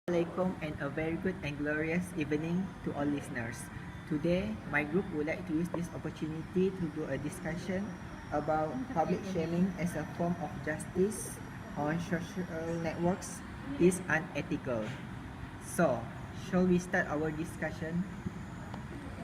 Assalamualaikum and a very good and glorious evening to all listeners. Today, my group would like to use this opportunity to do a discussion about public shaming as a form of justice on social networks is unethical. So, shall we start our discussion?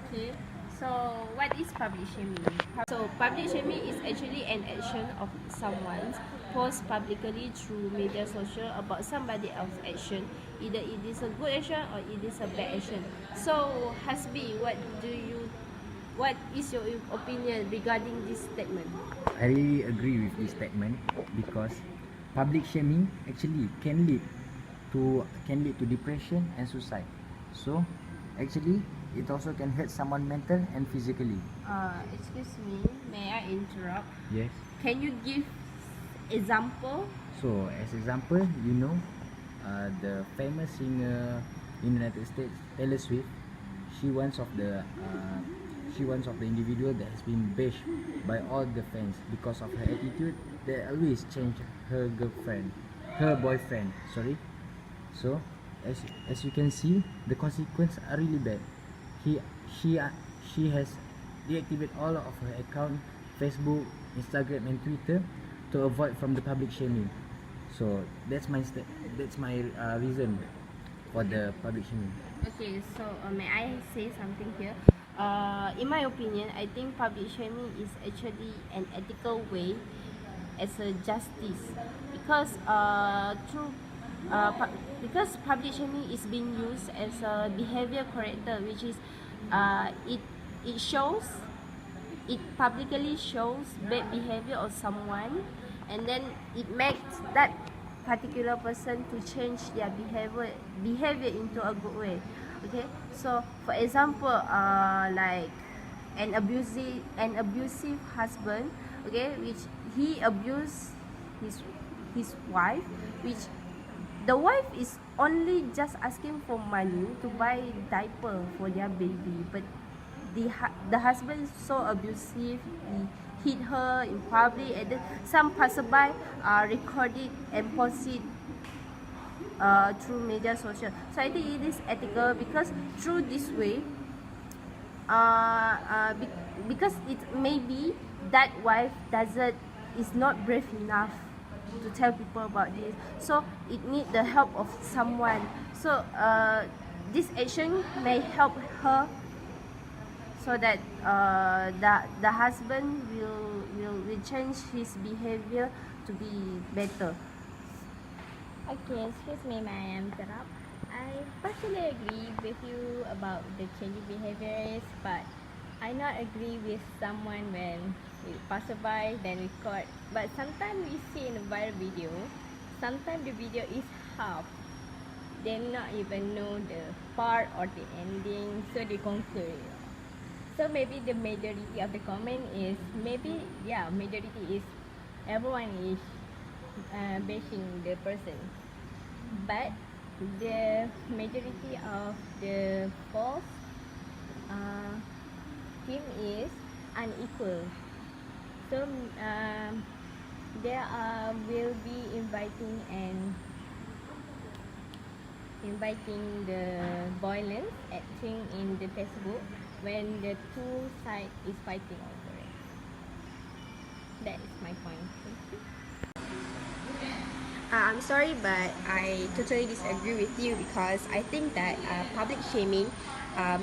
Okay, so what is public shaming? So public shaming is actually an action of someone post publicly through media social about somebody else's action. Either it is a good action or it is a bad action. So Hasbi, what is your opinion regarding this statement? I really agree with this statement because public shaming actually can lead to depression and suicide. So actually it also can hurt someone mental and physically. Excuse me, may I interrupt? Yes. Can you give example? So as example, the famous singer in United States, Taylor Swift, she once of the individual that has been bashed by all the fans because of her attitude that always change her boyfriend. Sorry. So as you can see, the consequences are really bad. She has deactivated all of her account, Facebook, Instagram, and Twitter to avoid from the public shaming. So that's my reason for the public shaming. Okay, so may I say something here? In my opinion, I think public shaming is actually an ethical way as a justice because because public shaming is being used as a behavior corrector, which is it publicly shows bad behavior of someone, and then it makes that particular person to change their behavior into a good way. Okay, so for example, like an abusive husband, okay, which he abused his wife, which the wife is only just asking for money to buy diaper for their baby, but the husband is so abusive. He hit her in public, and then some passerby record it and post it through media social. So I think it is ethical because through this way, because it maybe that wife is not brave enough to tell people about this, so it need the help of someone. So this action may help her so that the husband will change his behavior to be better. Okay, excuse me, may I interrupt? I partially agree with you about the changing behaviors, but I not agree with someone when we pass by then record. But sometimes we see in a viral video, sometimes the video is half. They not even know the part or the ending, so they conclude. So maybe the majority of the comment is majority is everyone is bashing the person, but the majority of the false team is unequal. So there will be inviting the violence acting in the Facebook when the two side is fighting over it. That is my point. Thank you. I'm sorry, but I totally disagree with you because I think that public shaming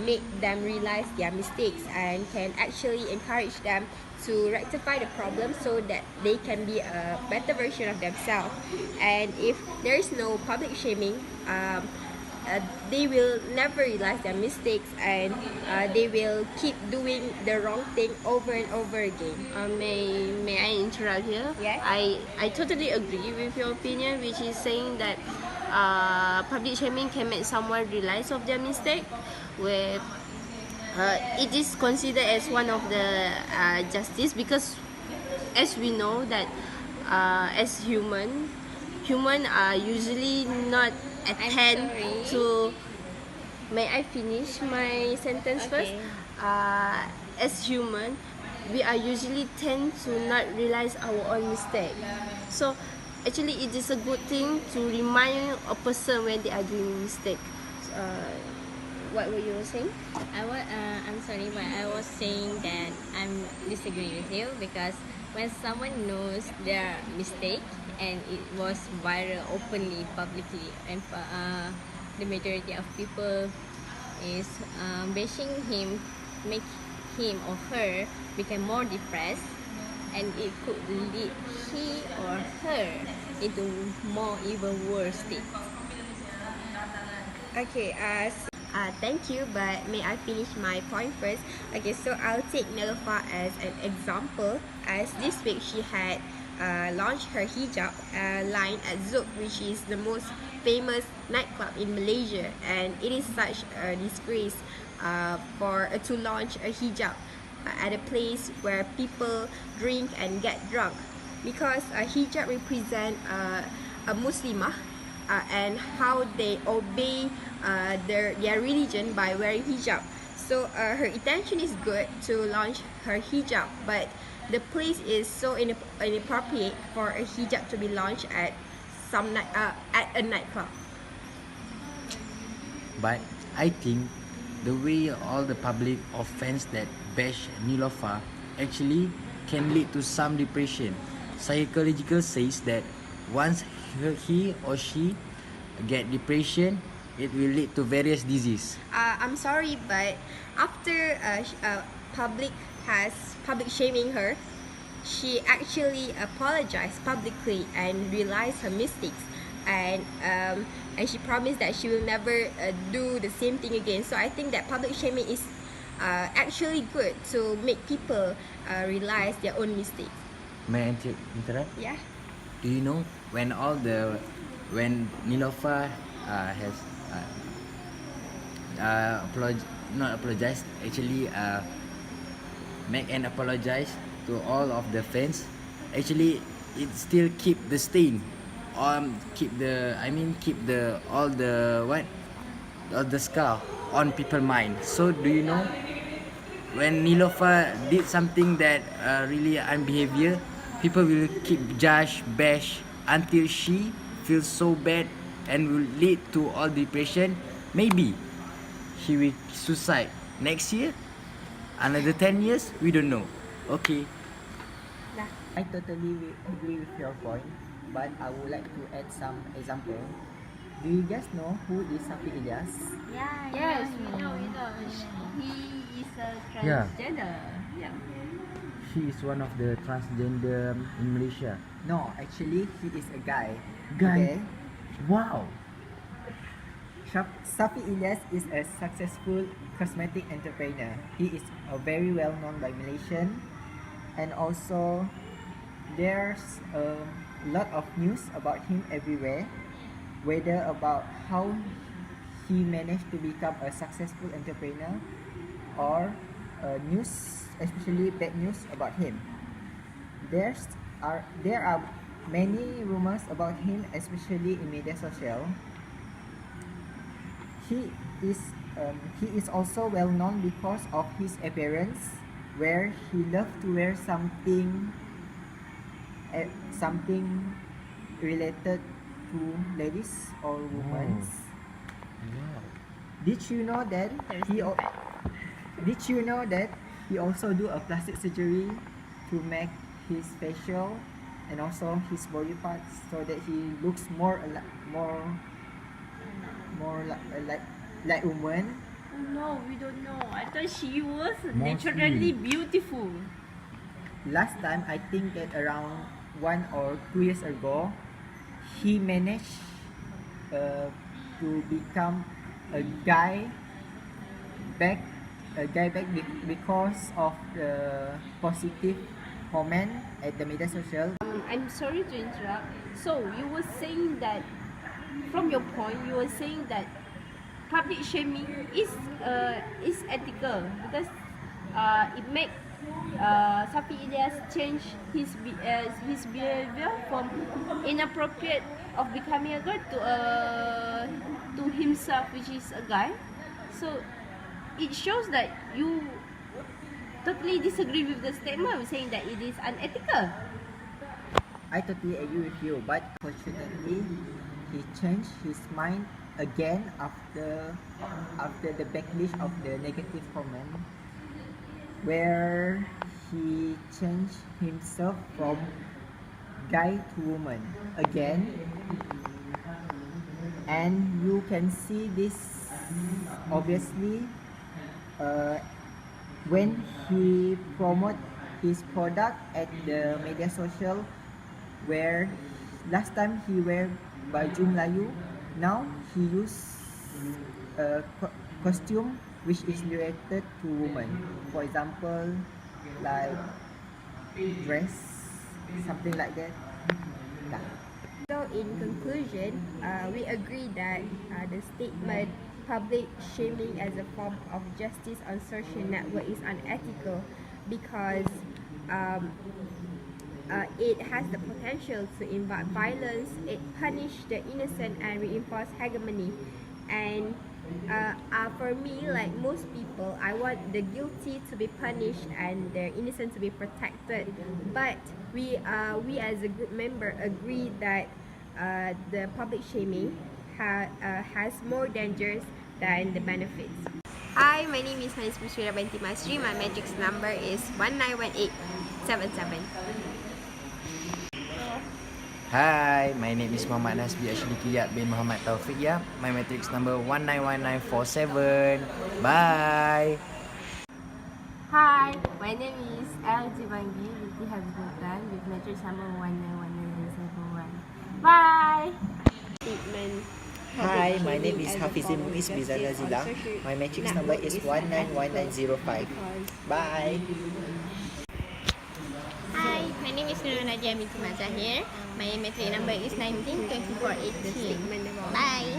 make them realize their mistakes and can actually encourage them to rectify the problem so that they can be a better version of themselves. And if there is no public shaming, they will never realize their mistakes, and they will keep doing the wrong thing over and over again. May I interrupt here? Yes. I totally agree with your opinion, which is saying that public shaming can make someone realize of their mistake. With it is considered as one of the justice because, as we know that as human are usually not attend to. May I finish my sentence first? As human, we are usually tend to not realize our own mistake. So actually it is a good thing to remind a person when they are doing mistake. What were you saying? I'm sorry, but I was saying that I'm disagree with you because when someone knows their mistake and it was viral openly, publicly, and the majority of people is bashing him, make him or her become more depressed, and it could lead he or her into more even worse state. Okay, thank you, but may I finish my point first? Okay, so I'll take Niloufar as an example, as this week she had launched her hijab line at Zouk, which is the most famous nightclub in Malaysia, and it is such a disgrace for to launch a hijab at a place where people drink and get drunk, because a hijab represent a Muslimah and how they obey their religion by wearing hijab. So her intention is good to launch her hijab, but the place is so inappropriate for a hijab to be launched at at a nightclub. But I think the way all the public offense that bash Niloufar actually can lead to some depression. Psychological says that once he or she get depression, it will lead to various disease. I'm sorry, but after public shaming her, she actually apologized publicly and realized her mistakes, and she promised that she will never do the same thing again. So I think that public shaming is actually good to make people realize their own mistakes. May I interrupt? Yeah. Do you know when Niloufar has not apologized, actually make an apologize to all of the fans, actually it still keep the stain, keep the all the scar on people's mind. So do you know when Niloufar did something that really unbehavior, people will keep judge, bash until she feels so bad and will lead to all depression. Maybe she will suicide next year, another 10 years, we don't know. Okay. I totally agree with your point, but I would like to add some example. Do you guys know who is Safi Ilyas? Yes, we know. He is a Yeah. transgender. Yeah. She is one of the transgender in Malaysia. No, actually he is a guy. Guy? Okay? Wow. Safi Ilyas is a successful cosmetic entrepreneur. He is very well known by Malaysian, and also there's a lot of news about him everywhere, whether about how he managed to become a successful entrepreneur or news, especially bad news about him. There are many rumors about him, especially in media social. He is also well known because of his appearance, where he loved to wear something related to ladies or women. Wow. Did you know that he also do a plastic surgery to make his facial and also his body parts so that he looks more like woman? No, we don't know. I thought she was Mostly. naturally beautiful. Last time, I think that around 1 or 2 years ago, he managed to become a guy back because of the positive comment at the media social. I'm sorry to interrupt. So you were saying that, from your point, you were saying that public shaming is ethical because it makes Safi Ilyas change his behavior from inappropriate of becoming a girl to himself, which is a guy. So it shows that you totally disagree with the statement saying that it is unethical. I totally agree with you, but fortunately, he changed his mind again after the backlash of the negative comment, where he changed himself from guy to woman again, and you can see this obviously when he promote his product at the media social, where last time he wear baju Melayu, now he use costume which is related to woman, for example like dress, something like that. Yeah. So in conclusion, we agree that the statement public shaming as a form of justice on social network is unethical because it has the potential to invite violence, it punish the innocent and reinforce hegemony. And for me, like most people, I want the guilty to be punished and the innocent to be protected. But we as a group member agree that the public shaming has more dangers than the benefits. Hi, my name is Hanis Musfira Binti Masri. My matrix number is 191877. Hi, my name is Muhammad Nasbi Ashliki Yap bin Muhammad Taufik Yap. My matrix number 191947. Bye. Hi, my name is LG Bangi Binti Habibullah with matrix number 191971. Bye. Statement. Hi, my name is Hafizin Muiz Bizana Zila. My matrix number is 191905. Bye. Hi, my name is Nurul Nadia binti Mazahir. My matric number is 192418. Bye.